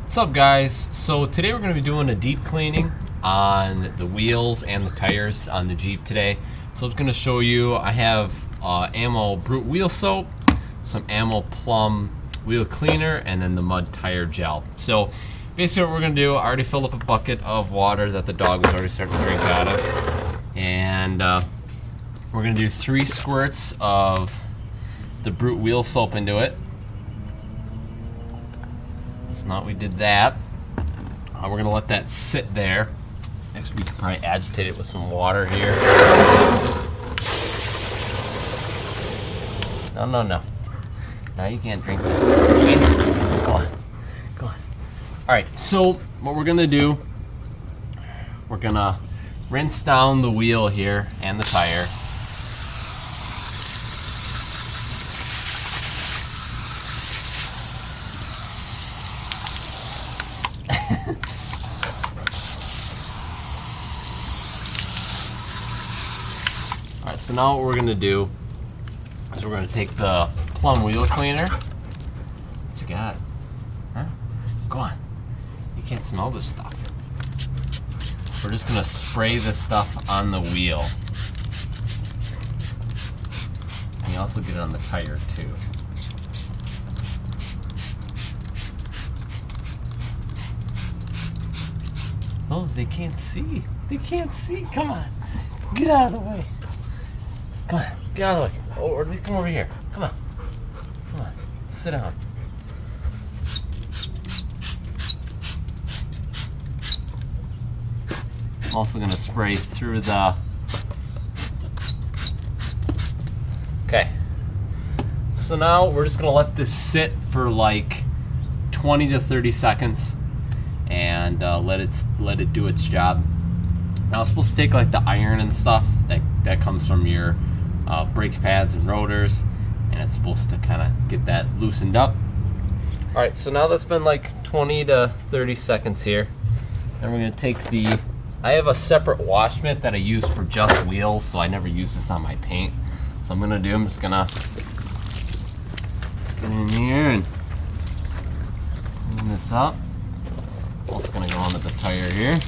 What's up, guys? So today we're going to be doing a deep cleaning on the wheels and the tires on the Jeep today. So I'm going to show you, I have Ammo Brute wheel soap, some Ammo Plum wheel cleaner, and then the mud tire gel. So basically what we're going to do, I already filled up a bucket of water that the dog was already starting to drink out of. And we're going to do 3 squirts of the Brute wheel soap into it. So now we did that. We're going to let that sit there. Next we can probably agitate it with some water here. No. Now you can't drink that. Okay. Go on. Alright, so what we're going to do, we're going to rinse down the wheel here and the tire. Alright, so now what we're going to do is we're going to take the Plum wheel cleaner. What you got? Huh? Go on. You can't smell this stuff. We're just going to spray this stuff on the wheel. And you also get it on the tire too. Oh, they can't see. They can't see. Come on. Get out of the way. Come on. Get out of the way. Oh, or at least come over here. Come on. Come on. Sit down. I'm also going to spray through the... Okay. So now we're just going to let this sit for like 20 to 30 seconds and let it do its job. Now it's supposed to take like the iron and stuff that comes from your brake pads and rotors, and it's supposed to kind of get that loosened up. Alright, so now that's been like 20 to 30 seconds here, and we're going to take the... I have a separate wash mitt that I use for just wheels, so I never use this on my paint. So I'm just going to get in here and clean this up. Also going to go onto the tire here.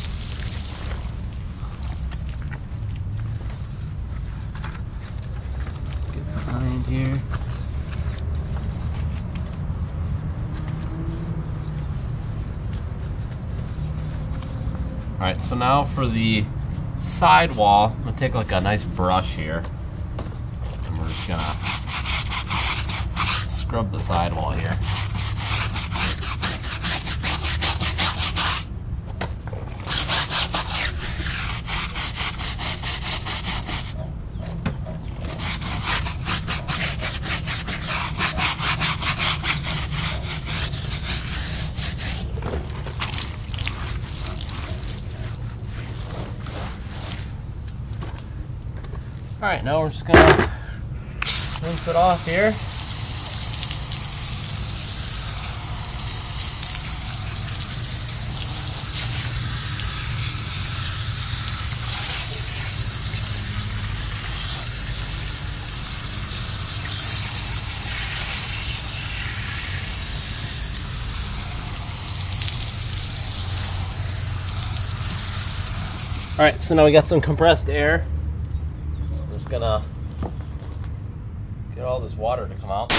Get behind here. Alright, so now for the sidewall, I'm going to take like a nice brush here. And we're just going to scrub the sidewall here. Alright, now we're just going to rinse it off here. Alright, so now we got some compressed air. Gonna get all this water to come out.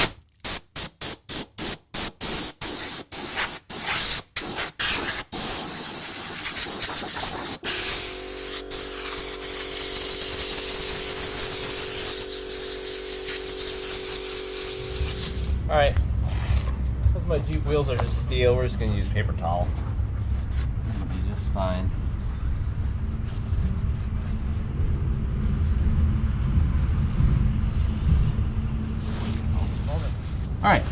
Alright, because my Jeep wheels are just steel, we're just gonna use paper towel. It'll be just fine. Alright,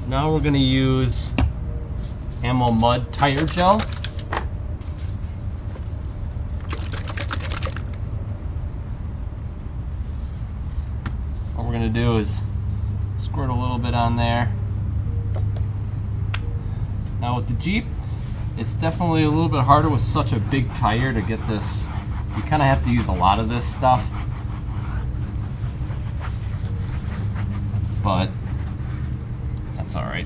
now we're going to use Ammo Mud Tire Gel. What we're going to do is squirt a little bit on there. Now with the Jeep, it's definitely a little bit harder with such a big tire to get this. You kind of have to use a lot of this stuff. But It's all right.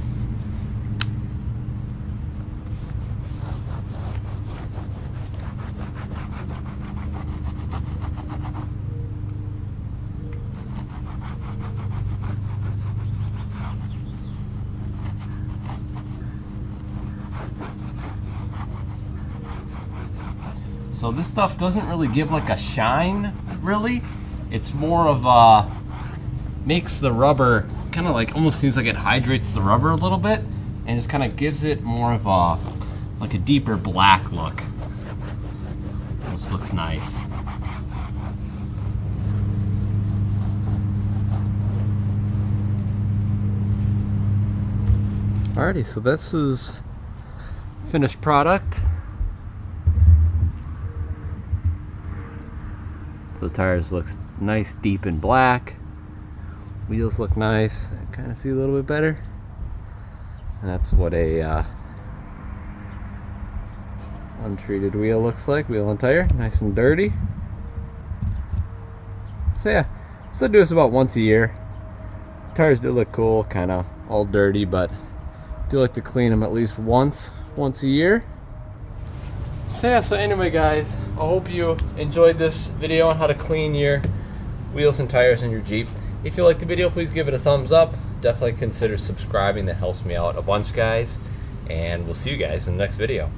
So this stuff doesn't really give like a shine, really. It's more of a, makes the rubber kind of like, almost seems like it hydrates the rubber a little bit and just kind of gives it more of a, like a deeper black look. This looks nice. Alrighty, so this is finished product. So the tires looks nice, deep and black. Wheels look nice. I kind of see a little bit better. And that's what a untreated wheel looks like. Wheel and tire, nice and dirty. So yeah, still do this about once a year. Tires do look cool, kind of all dirty, but do like to clean them at least once a year. So yeah, so anyway guys, I hope you enjoyed this video on how to clean your wheels and tires in your Jeep. If you liked the video, please give it a thumbs up. Definitely consider subscribing, that helps me out a bunch, guys. And we'll see you guys in the next video.